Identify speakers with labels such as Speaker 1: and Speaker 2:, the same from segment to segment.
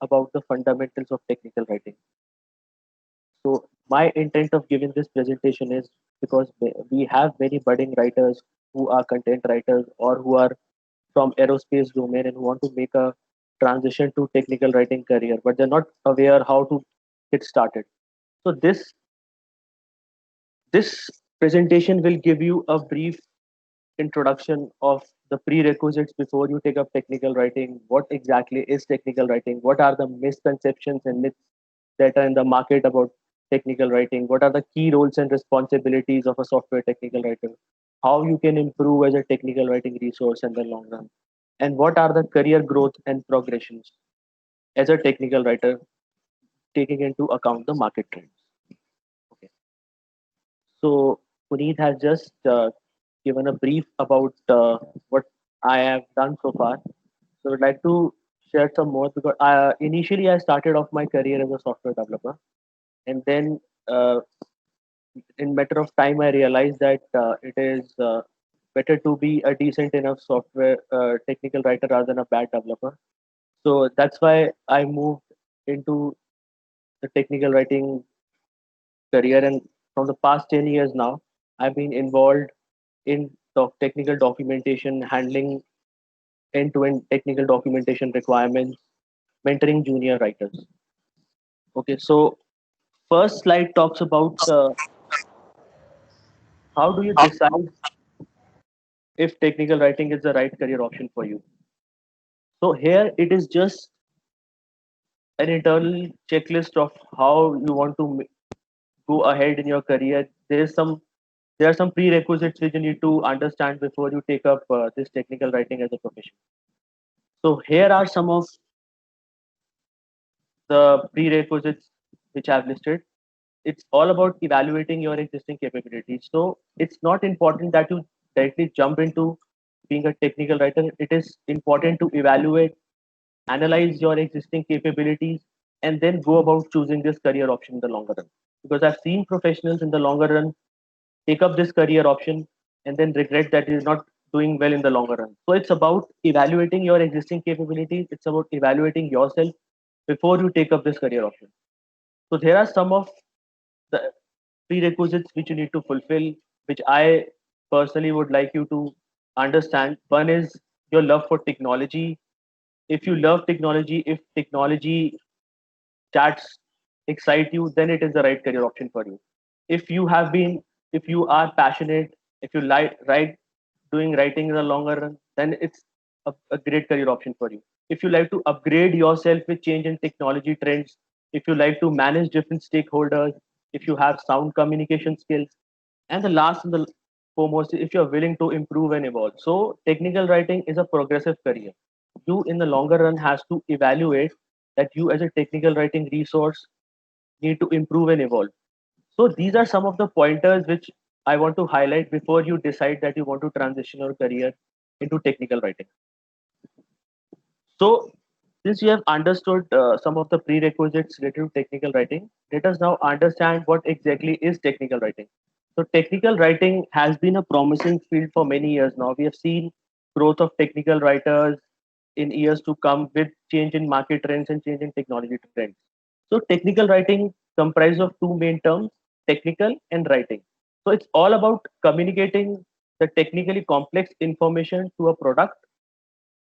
Speaker 1: about the fundamentals of technical writing. So my intent of giving this presentation is because we have many budding writers who are content writers or who are from aerospace domain and who want to make a transition to technical writing career, but they're not aware how to get started. So this presentation will give you a brief introduction of the prerequisites before you take up technical writing. What exactly is technical writing? What are the misconceptions and myths that are in the market about technical writing? What are the key roles and responsibilities of a software technical writer? How you can improve as a technical writing resource in the long run? And what are the career growth and progressions as a technical writer, taking into account the market trends? Okay. So Puneet has just given a brief about what I have done so far. So I'd like to share some more because initially I started off my career as a software developer, and then uh, in matter of time I realized that it is better to be a decent enough software technical writer rather than a bad developer. So that's why I moved into the technical writing career, and from the past 10 years now, I've been involved in technical documentation, handling end-to-end technical documentation requirements, mentoring junior writers. Okay, so first slide talks about how do you decide if technical writing is the right career option for you. So here it is just an internal checklist of how you want to go ahead in your career. There are some prerequisites which you need to understand before you take up this technical writing as a profession. So here are some of the prerequisites which I've listed. It's all about evaluating your existing capabilities. So it's not important that you directly jump into being a technical writer. It is important to evaluate, analyze your existing capabilities, and then go about choosing this career option in the longer run. Because I've seen professionals in the longer run take up this career option and then regret that it is not doing well in the longer run. So it's about evaluating your existing capabilities. It's about evaluating yourself before you take up this career option. So there are some of the prerequisites which you need to fulfill, which I personally would like you to understand. One is your love for technology. If you love technology, if technology chats excite you, then it is the right career option for you. If you have been, if you are passionate, if you like doing writing in the longer run, then it's a great career option for you. If you like to upgrade yourself with change in technology trends, if you like to manage different stakeholders, if you have sound communication skills, and the last and the foremost, if you're willing to improve and evolve. So technical writing is a progressive career. You in the longer run has to evaluate that you as a technical writing resource need to improve and evolve. So these are some of the pointers which I want to highlight before you decide that you want to transition your career into technical writing. So since you have understood some of the prerequisites related to technical writing, let us now understand what exactly is technical writing. So technical writing has been a promising field for many years now. We have seen growth of technical writers in years to come with change in market trends and change in technology trends. So technical writing comprises of two main terms, technical and writing. So it's all about communicating the technically complex information to a product,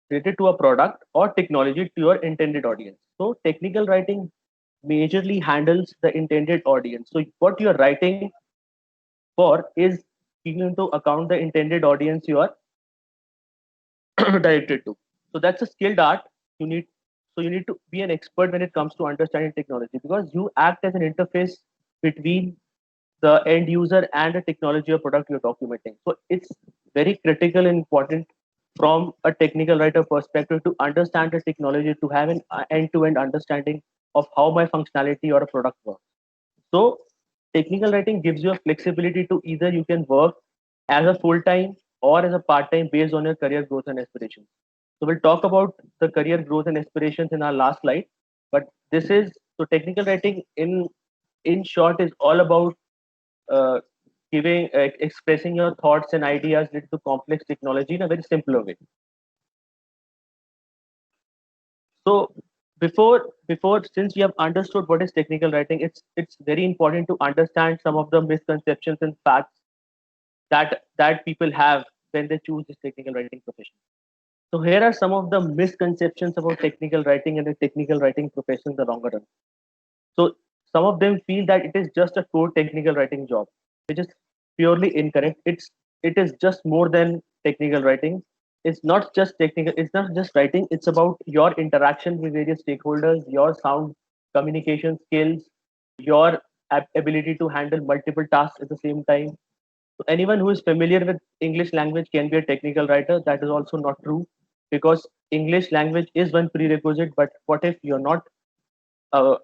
Speaker 1: related to a product or technology to your intended audience. So technical writing majorly handles the intended audience. So what you're writing for is taking into account the intended audience you are directed to. So that's a skilled art. You need you need to be an expert when it comes to understanding technology because you act as an interface between the end user and the technology or product you're documenting. So it's very critical and important from a technical writer perspective to understand the technology to have an end-to-end understanding of how my functionality or a product works. So technical writing gives you a flexibility to either you can work as a full-time or as a part-time based on your career growth and aspirations. So we'll talk about the career growth and aspirations in our last slide. But this is so technical writing in short is all about uh, expressing your thoughts and ideas related to complex technology in a very simpler way. So Before, since we have understood what is technical writing, it's very important to understand some of the misconceptions and facts that people have when they choose this technical writing profession. So here are some of the misconceptions about technical writing and the technical writing profession in the longer run. So some of them feel that it is just a core technical writing job, which is purely incorrect. It is just more than technical writing. It's not just technical. It's not just writing. It's about your interaction with various stakeholders, your sound communication skills, your ability to handle multiple tasks at the same time. So anyone who is familiar with English language can be a technical writer. That is also not true, because English language is one prerequisite. But what if uh,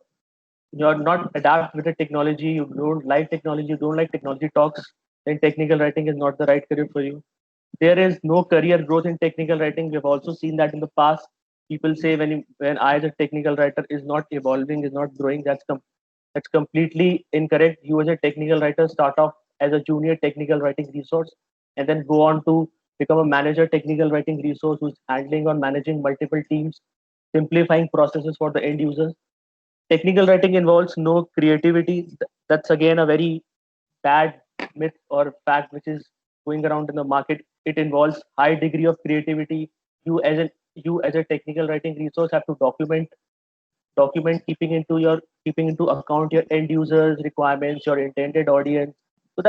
Speaker 1: you're not adapt with the technology, you don't like technology, you don't like technology talks, then technical writing is not the right career for you. There is no career growth in technical writing. We have also seen that in the past. People say when I as a technical writer is not evolving, is not growing, that's completely incorrect. You as a technical writer start off as a junior technical writing resource and then go on to become a manager technical writing resource who's handling or managing multiple teams, simplifying processes for the end users. Technical writing involves no creativity. That's again a very bad myth or fact which is going around in the market. It involves high degree of creativity. You as a technical writing resource have to document keeping into account your end users requirements, your intended audience. So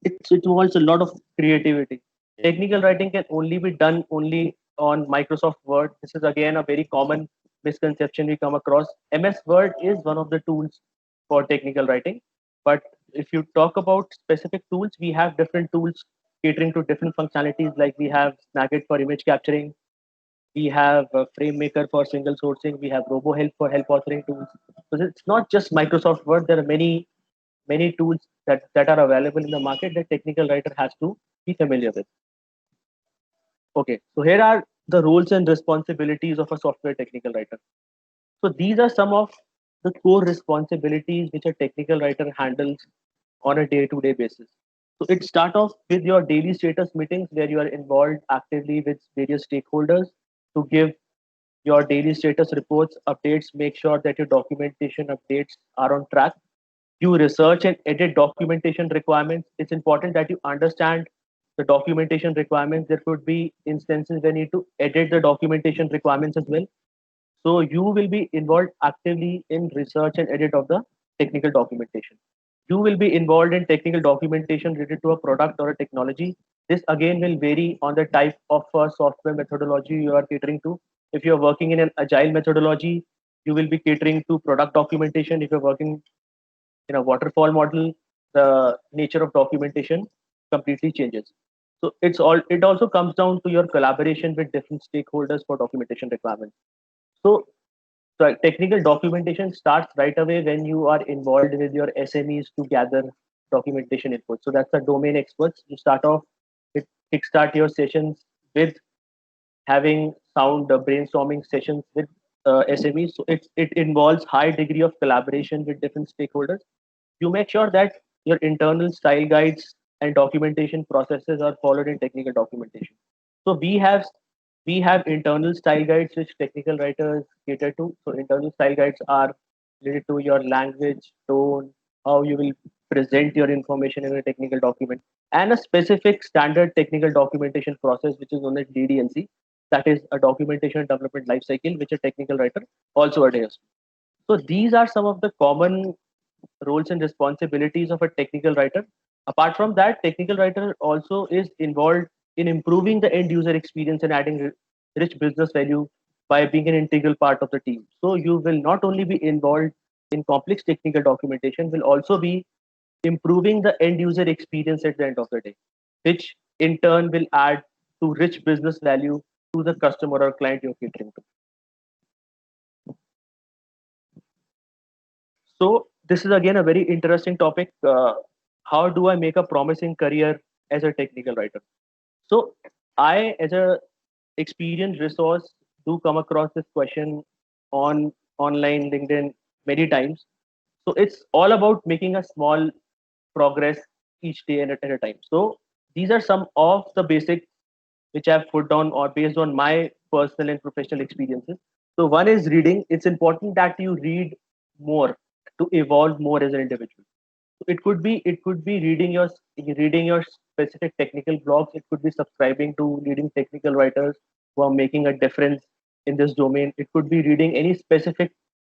Speaker 1: it involves a lot of creativity. Technical writing can only be done only on Microsoft Word. This is again a very common misconception we come across. MS Word is one of the tools for technical writing, but if you talk about specific tools, we have different tools catering to different functionalities. Like we have Snagit for image capturing, we have FrameMaker for single sourcing, we have RoboHelp for help authoring tools. So it's not just Microsoft Word. There are many tools that are available in the market that technical writer has to be familiar with. Okay, so here are the roles and responsibilities of a software technical writer. So these are some of the core responsibilities which a technical writer handles on a day-to-day basis. So it start off with your daily status meetings where you are involved actively with various stakeholders to give your daily status reports, updates, make sure that your documentation updates are on track. You research and edit documentation requirements. It's important that you understand the documentation requirements. There could be instances where you need to edit the documentation requirements as well. So you will be involved actively in research and edit of the technical documentation. You will be involved in technical documentation related to a product or a technology. This again will vary on the type of software methodology you are catering to. If you're working in an agile methodology, you will be catering to product documentation. If you're working in a waterfall model, the nature of documentation completely changes. So it also comes down to your collaboration with different stakeholders for documentation requirements. So so technical documentation starts right away when you are involved with your SMEs to gather documentation input. So that's the domain experts. You start off with kickstart your sessions with having sound brainstorming sessions with SMEs. So it involves high degree of collaboration with different stakeholders. You make sure that your internal style guides and documentation processes are followed in technical documentation. So we have internal style guides which technical writers cater to. So internal style guides are related to your language, tone, how you will present your information in a technical document, and a specific standard technical documentation process which is known as DDLC. That is a documentation development lifecycle, which a technical writer also adheres to. So these are some of the common roles and responsibilities of a technical writer. Apart from that, technical writer also is involved in improving the end user experience and adding rich business value by being an integral part of the team. So you will not only be involved in complex technical documentation, will also be improving the end user experience at the end of the day, which in turn will add to rich business value to the customer or client you're catering to. So this is again a very interesting topic. How do I make a promising career as a technical writer? So I, as a experienced resource, do come across this question on online LinkedIn many times. So it's all about making a small progress each day and at a time. So these are some of the basics which I've put down or based on my personal and professional experiences. So one is reading. It's important that you read more to evolve more as an individual. So it could be reading your specific technical blogs. It could be subscribing to leading technical writers who are making a difference in this domain. It could be reading any specific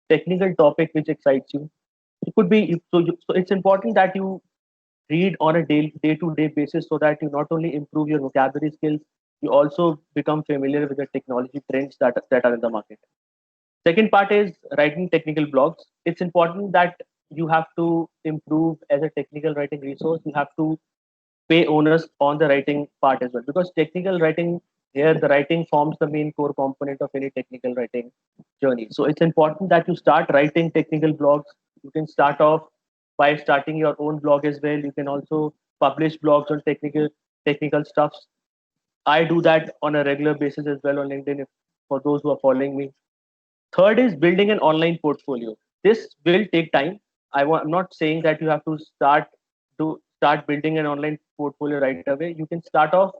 Speaker 1: technical topic which excites you. It could be so it's important that you read on a day-to-day basis so that you not only improve your vocabulary skills, you also become familiar with the technology trends that are in the market. Second part is writing technical blogs. It's important that you have to improve as a technical writing resource. You have to pay owners on the writing part as well, because technical writing here, the writing forms the main core component of any technical writing journey. So it's important that you start writing technical blogs. You can start off by starting your own blog as well. You can also publish blogs on technical stuffs. I do that on a regular basis as well on LinkedIn, for those who are following me. Third is building an online portfolio. This will take time. I'm not saying that you have to start building an online portfolio right away. You can start off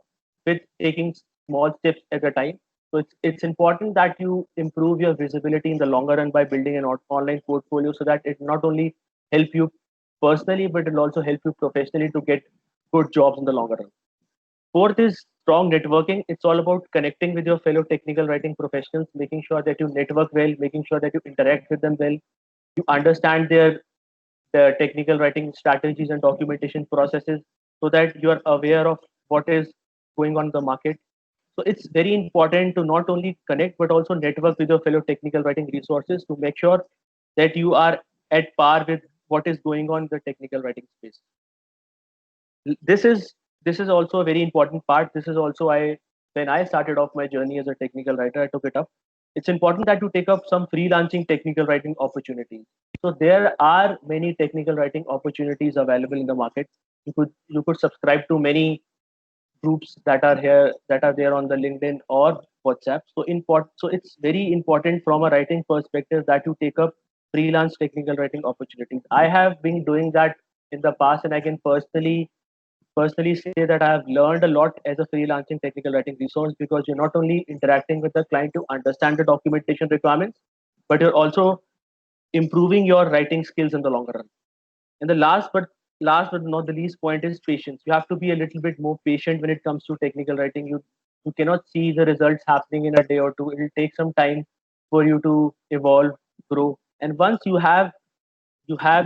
Speaker 1: with taking small steps at a time. So it's important that you improve your visibility in the longer run by building an online portfolio, so that it not only help you personally, but it'll also help you professionally to get good jobs in the longer run. Fourth is strong networking. It's all about connecting with your fellow technical writing professionals, making sure that you network well, making sure that you interact with them well, you understand their technical writing strategies and documentation processes, so that you are aware of what is going on in the market. So it's very important to not only connect but also network with your fellow technical writing resources to make sure that you are at par with what is going on in the technical writing space. This is also a very important part. This is also why when I started off my journey as a technical writer, I took it up. It's important that you take up some freelancing technical writing opportunities. So there are many technical writing opportunities available in the market. You could subscribe to many groups that are there on the LinkedIn or WhatsApp. So it's very important from a writing perspective that you take up freelance technical writing opportunities. I have been doing that in the past, and I can personally say that I have learned a lot as a freelancing technical writing resource, because you're not only interacting with the client to understand the documentation requirements, but you're also improving your writing skills in the longer run. And the last but not the least point is patience. You have to be a little bit more patient when it comes to technical writing. You cannot see the results happening in a day or two. It will take some time for you to evolve, grow. And once you have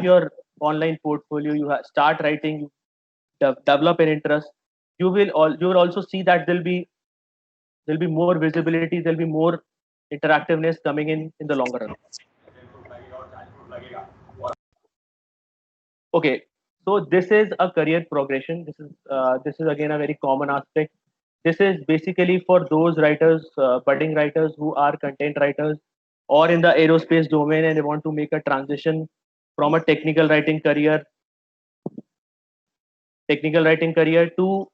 Speaker 1: your online portfolio, start writing, develop an interest, you will also see that there'll be more visibility, there'll be more interactiveness coming in the longer run. Okay, so this is a career progression. This is again a very common aspect. This is basically for those writers, budding writers who are content writers or in the aerospace domain, and they want to make a transition from a technical writing career to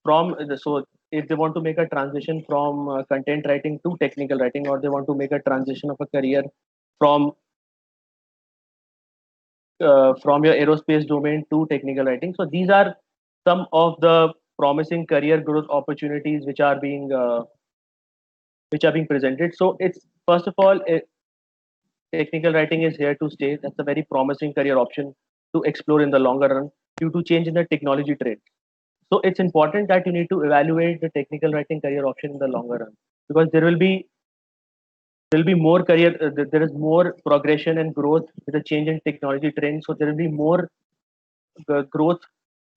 Speaker 1: from the so if they want to make a transition from content writing to technical writing, or they want to make a transition of a career from from your aerospace domain to technical writing. So these are some of the promising career growth opportunities which are being presented. So it's first of all, technical writing is here to stay. That's a very promising career option to explore in the longer run due to change in the technology trend. So it's important that you need to evaluate the technical writing career option in the longer run, because there will be more there is more progression and growth with the change in technology trend. So there will be more growth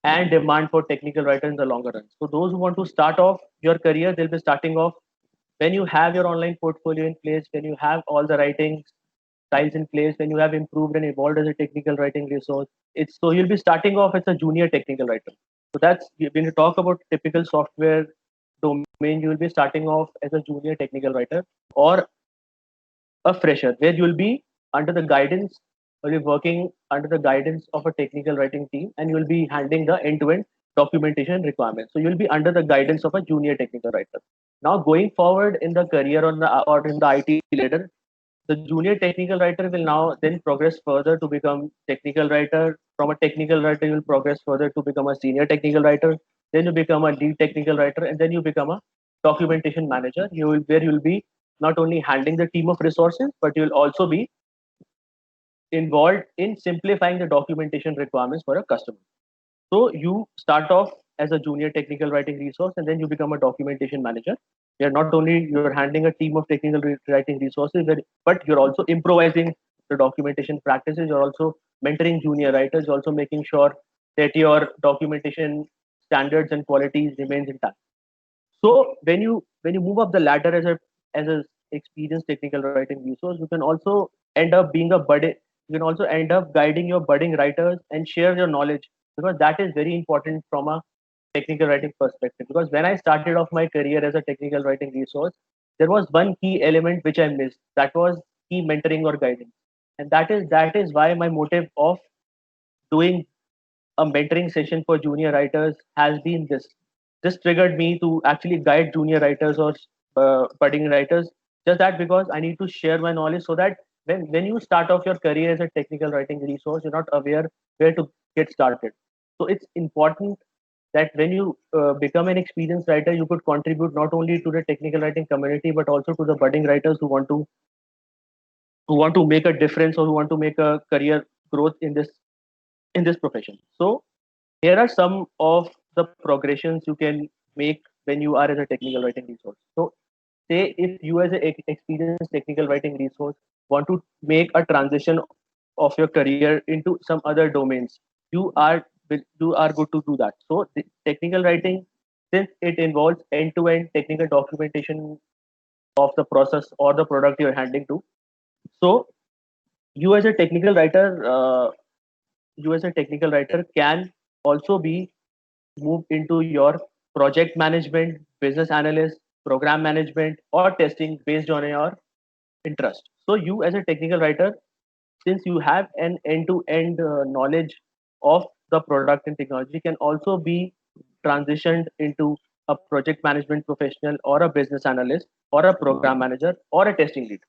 Speaker 1: and demand for technical writers in the longer run. So those who want to start off your career, they'll be starting off when you have your online portfolio in place, when you have all the writing styles in place, when you have improved and evolved as a technical writing resource. It's so you'll be starting off as a junior technical writer. So that's when you talk about typical software domain, you will be starting off as a junior technical writer or a fresher, where you'll be under the guidance or you're working under the guidance of a technical writing team, and you'll be handling the end-to-end documentation requirements. So you'll be under the guidance of a junior technical writer. Now going forward in the career or in the IT ladder, the junior technical writer will now then progress further to become technical writer. From a technical writer, you will progress further to become a senior technical writer. Then you become a lead technical writer, and then you become a documentation manager. You'll be not only handling the team of resources, but you'll also be involved in simplifying the documentation requirements for a customer. So you start off as a junior technical writing resource, and then you become a documentation manager. You're not only you're handling a team of technical writing resources, but you're also improvising the documentation practices. You're also mentoring junior writers. You're also making sure that your documentation standards and qualities remains intact. So when you move up the ladder as a experienced technical writing resource, you can also end up being a budding. You can also end up guiding your budding writers and share your knowledge, because that is very important from a technical writing perspective. Because when I started off my career as a technical writing resource, there was one key element which I missed. That was key mentoring or guiding, and that is why my motive of doing a mentoring session for junior writers has been this. This triggered me to actually guide junior writers or budding writers. Just that, because I need to share my knowledge, so that when you start off your career as a technical writing resource, you're not aware where to get started. So it's important that when you become an experienced writer, you could contribute not only to the technical writing community, but also to the budding writers who want to make a difference, or who want to make a career growth in this profession. So here are some of the progressions you can make when you are as a technical writing resource. So say if you as an experienced technical writing resource want to make a transition of your career into some other domains, you are good to do that. So the technical writing, since it involves end-to-end technical documentation of the process or the product you're handling to, so you as a technical writer can also be moved into your project management, business analyst, program management, or testing based on your interest. So you as a technical writer, since you have an end-to-end knowledge of the product and technology, can also be transitioned into a project management professional, or a business analyst, or a program manager, or a testing lead.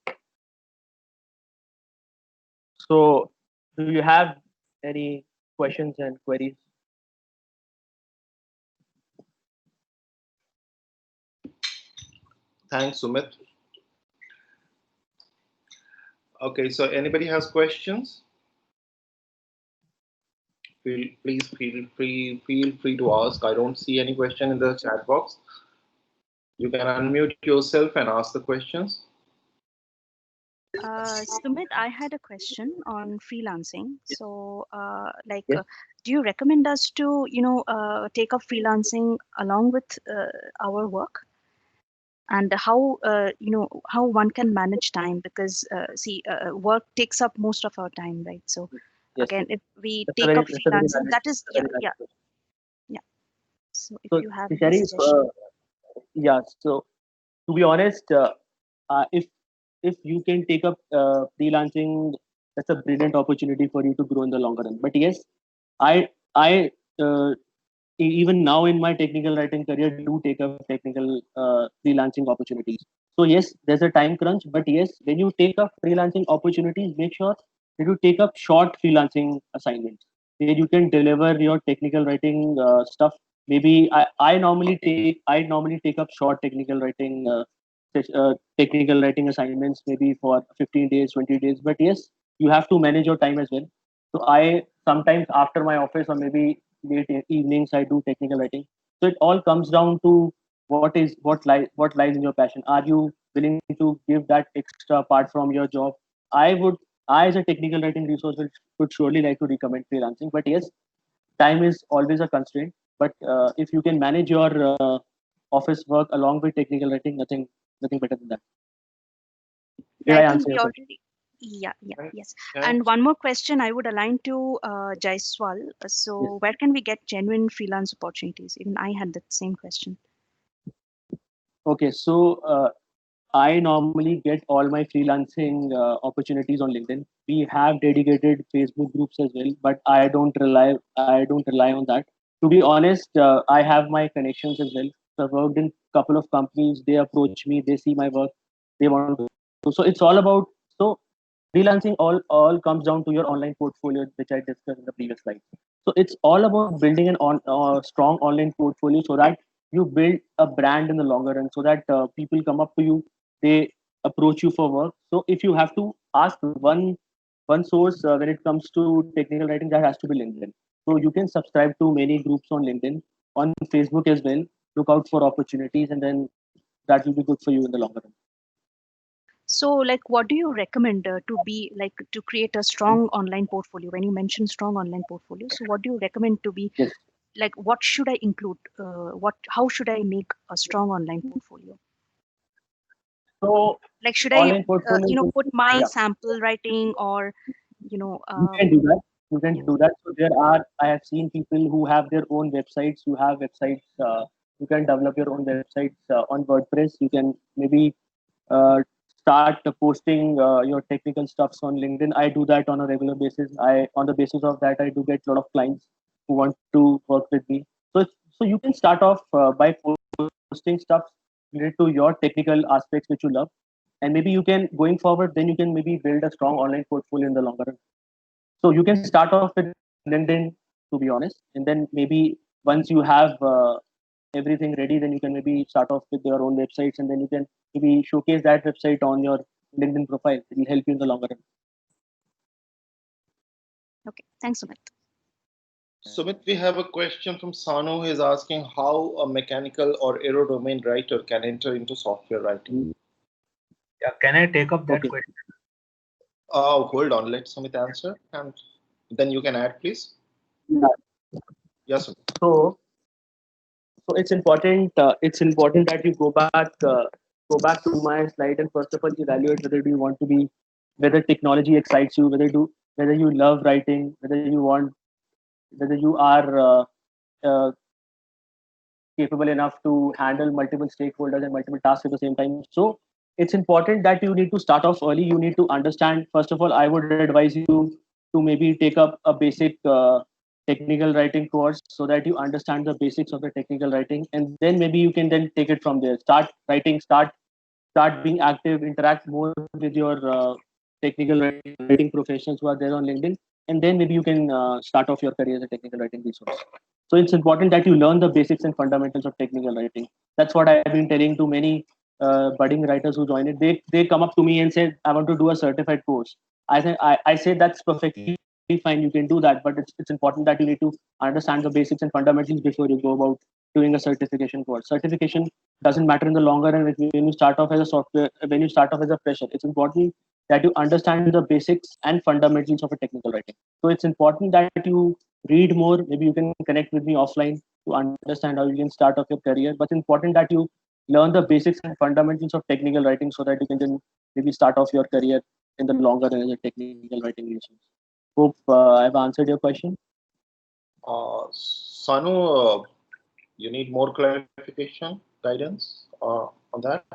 Speaker 1: So do you have any questions and queries?
Speaker 2: Thanks, Sumit. Okay, so anybody has questions? Please feel free to ask. I don't see any question in the chat box. You can unmute yourself and ask the questions.
Speaker 3: Sumit, I had a question on freelancing.
Speaker 1: Yes.
Speaker 3: So,
Speaker 1: Yes.
Speaker 3: do you recommend us to, take up freelancing along with our work? And how one can manage time? Because, see, work takes up most of our time, right? So,
Speaker 1: Yes.
Speaker 3: again, if we
Speaker 1: That's a
Speaker 3: take
Speaker 1: very
Speaker 3: up
Speaker 1: that's a very
Speaker 3: freelancing,
Speaker 1: valid
Speaker 3: that is,
Speaker 1: that's a very valid
Speaker 3: yeah.
Speaker 1: question.
Speaker 3: Yeah. So, if
Speaker 1: So,
Speaker 3: you have any
Speaker 1: Sharif,
Speaker 3: suggestion.
Speaker 1: yeah. So, to be honest, if you can take up freelancing, that's a brilliant opportunity for you to grow in the longer run. But yes, I uh, even now in my technical writing career do take up technical freelancing opportunities. So yes, there's a time crunch, but yes, when you take up freelancing opportunities, make sure that you take up short freelancing assignments where you can deliver your technical writing stuff. Maybe I normally take up short technical writing assignments, maybe for 15 days, 20 days. But yes, you have to manage your time as well. So I sometimes after my office, or maybe late evenings, I do technical writing. So it all comes down to what lies in your passion. Are you willing to give that extra apart from your job? I would I as a technical writing resource would surely like to recommend freelancing. But yes, time is always a constraint. But if you can manage your office work along with technical writing, nothing better than that.
Speaker 3: Yeah,
Speaker 1: Did
Speaker 3: I
Speaker 1: I
Speaker 3: think
Speaker 1: answer
Speaker 3: we
Speaker 1: your question?
Speaker 3: already. Yeah, yeah,
Speaker 2: Thank-
Speaker 3: yes. And
Speaker 2: Thanks.
Speaker 3: one more question I would align to Jaiswal.
Speaker 1: Yes.
Speaker 3: So, where can we get genuine freelance opportunities? Even I had that same question.
Speaker 1: Okay, so I normally get all my freelancing opportunities on LinkedIn. We have dedicated Facebook groups as well, but I don't rely on that. To be honest, I have my connections as well. So I've worked in a couple of companies. They approach me, they see my work, they want to. So it's all about. So freelancing all comes down to your online portfolio, which I discussed in the previous slide. So it's all about building an strong online portfolio, so that you build a brand in the longer run, so that people come up to you, they approach you for work. So if you have to ask one source when it comes to technical writing, that has to be LinkedIn. So you can subscribe to many groups on LinkedIn, on Facebook as well. Look out for opportunities, and then that will be good for you in the longer run.
Speaker 3: So, like, what do you recommend to be like to create a strong online portfolio? When you mention strong online portfolio, so what do you recommend to be
Speaker 1: Yes.
Speaker 3: like? What should I include? How should I make a strong online portfolio?
Speaker 1: So
Speaker 3: Like, should I,
Speaker 1: online portfolio,
Speaker 3: put my
Speaker 1: yeah,
Speaker 3: sample writing, or
Speaker 1: you can do that. You can
Speaker 3: yeah.
Speaker 1: do that. So there are, I have seen people who have their own websites. You have websites. You can develop your own websites on WordPress. You can maybe uh, start posting your technical stuffs on LinkedIn. I do that on a regular basis. On the basis of that, I do get a lot of clients who want to work with me. So you can start off by posting stuff related to your technical aspects which you love, and maybe you can, going forward, then you can maybe build a strong online portfolio in the longer run. So you can start off with LinkedIn, to be honest, and then maybe once you have everything ready, then you can maybe start off with your own websites, and then you can maybe showcase that website on your LinkedIn profile. It will help you in the longer run.
Speaker 3: Okay, thanks, Sumit.
Speaker 2: Sumit, we have a question from Sanu who is asking how a mechanical or aero domain writer can enter into software writing.
Speaker 4: Yeah, can I take up that
Speaker 1: Okay.
Speaker 4: question?
Speaker 2: Hold on, let Sumit answer and then you can add, please.
Speaker 1: Yeah.
Speaker 2: Yes, Sumit.
Speaker 1: So it's important. It's important that you go back to my slide, and first of all evaluate whether do you want to be, whether technology excites you, whether you love writing, whether you are uh, capable enough to handle multiple stakeholders and multiple tasks at the same time. So it's important that you need to start off early. You need to understand. First of all, I would advise you to maybe take up a basic technical writing course, so that you understand the basics of the technical writing, and then maybe you can then take it from there. Start writing. Start being active. Interact more with your technical writing professionals who are there on LinkedIn, and then maybe you can start off your career as a technical writing resource. So it's important that you learn the basics and fundamentals of technical writing. That's what I've been telling to many budding writers who join it. They come up to me and say, I want to do a certified course. I say that's perfectly fine. You can do that, but it's important that you need to understand the basics and fundamentals before you go about doing a certification course. Certification doesn't matter in the longer run when you start off as a software, when you start off as a fresher. It's important that you understand the basics and fundamentals of a technical writing. So it's important that you read more. Maybe you can connect with me offline to understand how you can start off your career. But it's important that you learn the basics and fundamentals of technical writing, so that you can then maybe start off your career in the longer run as a technical writing resource. Hope I've answered your question.
Speaker 2: Sanu, you need more clarification, guidance on that?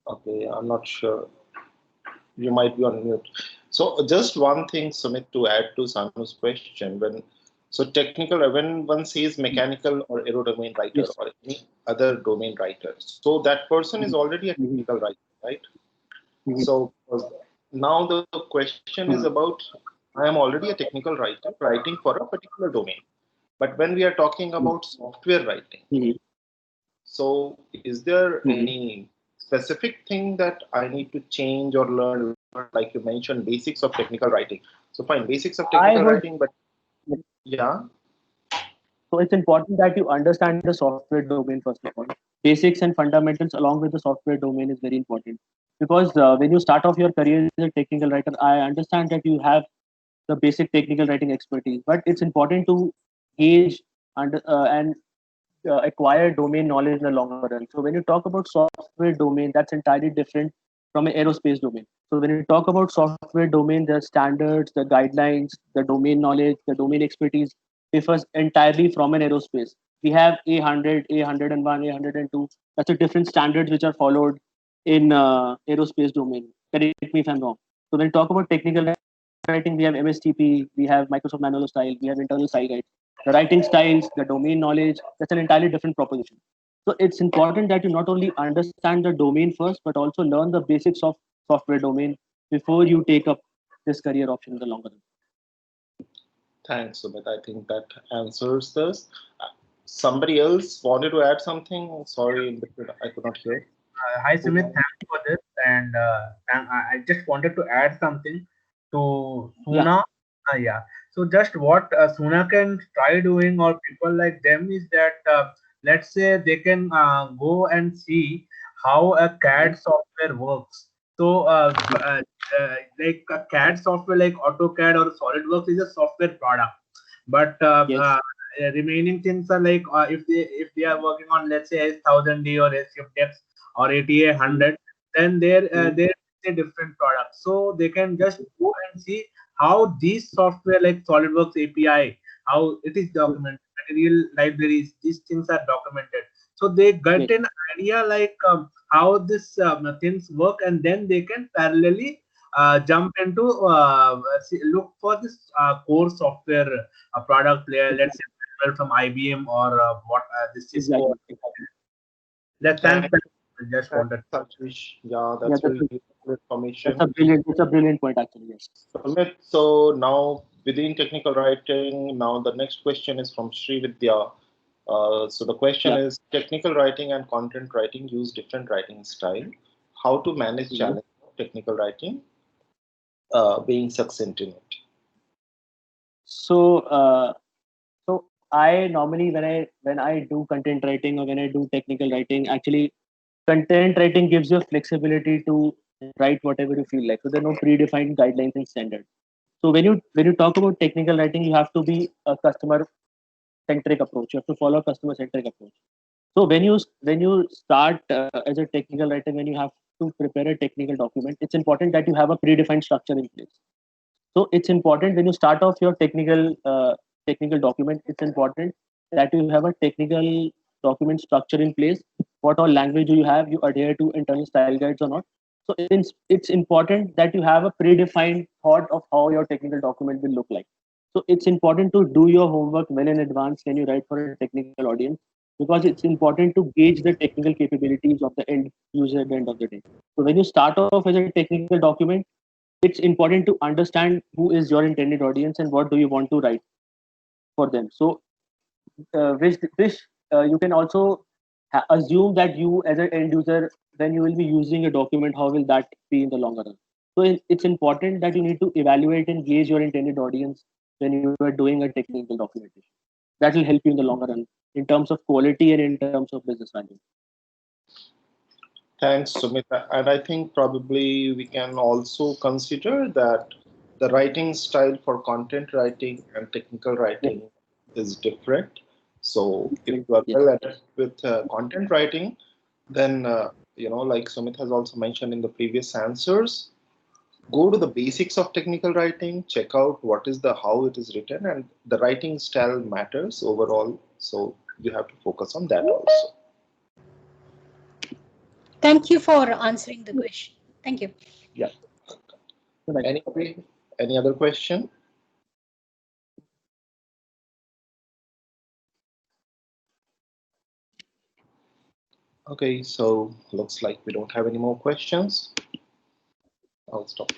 Speaker 2: Okay, I'm not sure. You might be on mute. So just one thing, Sumit, to add to Sanu's question. When one says mechanical or aero domain writer,
Speaker 1: Yes.
Speaker 2: or any other domain writer, so that person is already a technical writer, right? So now the question is about, I am already a technical writer writing for a particular domain. But when we are talking about software writing, so is there any specific thing that I need to change or learn? Like you mentioned, basics of technical writing. So fine, basics of technical writing, but yeah.
Speaker 1: So it's important that you understand the software domain first of all. Basics and fundamentals along with the software domain is very important, because when you start off your career as a technical writer, I understand that you have the basic technical writing expertise, but it's important to gauge and acquire domain knowledge in the longer run. So when you talk about software domain, that's entirely different from an aerospace domain. So when you talk about software domain, the standards, the guidelines, the domain knowledge, the domain expertise differs entirely from an aerospace. We have A100, A101, A102. That's a different standards which are followed in aerospace domain. Correct me if I'm wrong. So when you talk about technical writing, we have MSTP, we have Microsoft Manual of Style, we have internal style guides. The writing styles, the domain knowledge, that's an entirely different proposition. So it's important that you not only understand the domain first, but also learn the basics of software domain before you take up this career option in the longer run.
Speaker 2: Thanks, Sumit. I think that answers this. Somebody else wanted to add something? Sorry, in between, I could not hear.
Speaker 4: Hi Sumit, thanks for this. And I just wanted to add something to
Speaker 1: Yeah.
Speaker 4: Suna. Yeah. So just what Suna can try doing, or people like them, is that let's say they can go and see how a CAD software works. So like a CAD software like AutoCAD or SolidWorks is a software product, but
Speaker 1: Yes.
Speaker 4: remaining things are like if they are working on, let's say, S1000D or SFX or ATA 100, then they're a different product. So they can just go and see how these software like SolidWorks API, how it is documented, material libraries, these things are documented. So they get
Speaker 1: Yes.
Speaker 4: an idea like how this things work, and then they can parallelly jump into look for this core software product player, let's say from IBM or what this Cisco.
Speaker 1: Exactly. Exactly.
Speaker 4: That thanks.
Speaker 2: Thanks,
Speaker 4: I just
Speaker 2: thanks,
Speaker 4: wanted.
Speaker 2: Satish. Yeah,
Speaker 1: Yeah,
Speaker 2: that's very useful information.
Speaker 1: that's a brilliant point actually. Yes.
Speaker 2: Sumit, so now within technical writing, now the next question is from Sri Vidya. So the question
Speaker 1: Yeah.
Speaker 2: is, technical writing and content writing use different writing style. How to manage
Speaker 1: Mhm.
Speaker 2: challenge of technical writing, being succinct in it.
Speaker 1: So, so I normally when I do content writing or when I do technical writing, actually content writing gives you flexibility to write whatever you feel like. So there are no predefined guidelines and standards. So when you talk about technical writing, you have to be a customer centric approach. You have to follow a customer centric approach. So when you start as a technical writer, when you have to prepare a technical document, it's important that you have a predefined structure in place. So it's important when you start off your technical document. It's important that you have a technical document structure in place. What all language do you have? You adhere to internal style guides or not? So it's important that you have a predefined thought of how your technical document will look like. So it's important to do your homework well in advance when you write for a technical audience, because it's important to gauge the technical capabilities of the end user at the end of the day. So when you start off as a technical document, it's important to understand who is your intended audience and what do you want to write for them. So which you can also assume that you as an end user, when you will be using a document, how will that be in the longer run. So it's important that you need to evaluate and gauge your intended audience when you are doing a technical documentation. That will help you in the longer run in terms of quality and in terms of business value.
Speaker 2: Thanks, Sumit. And I think probably we can also consider that the writing style for content writing and technical
Speaker 1: Yes.
Speaker 2: writing is different. So if
Speaker 1: Yes.
Speaker 2: you are
Speaker 1: Yes.
Speaker 2: well at it with content writing, then like Sumit has also mentioned in the previous answers, go to the basics of technical writing, check out what is the how it is written, and the writing style matters overall. So you have to focus on that also.
Speaker 5: Thank you for answering the question. Thank you.
Speaker 2: Yeah.
Speaker 1: Right.
Speaker 2: Anybody, any other question? Okay, so looks like we don't have any more questions. I'll stop.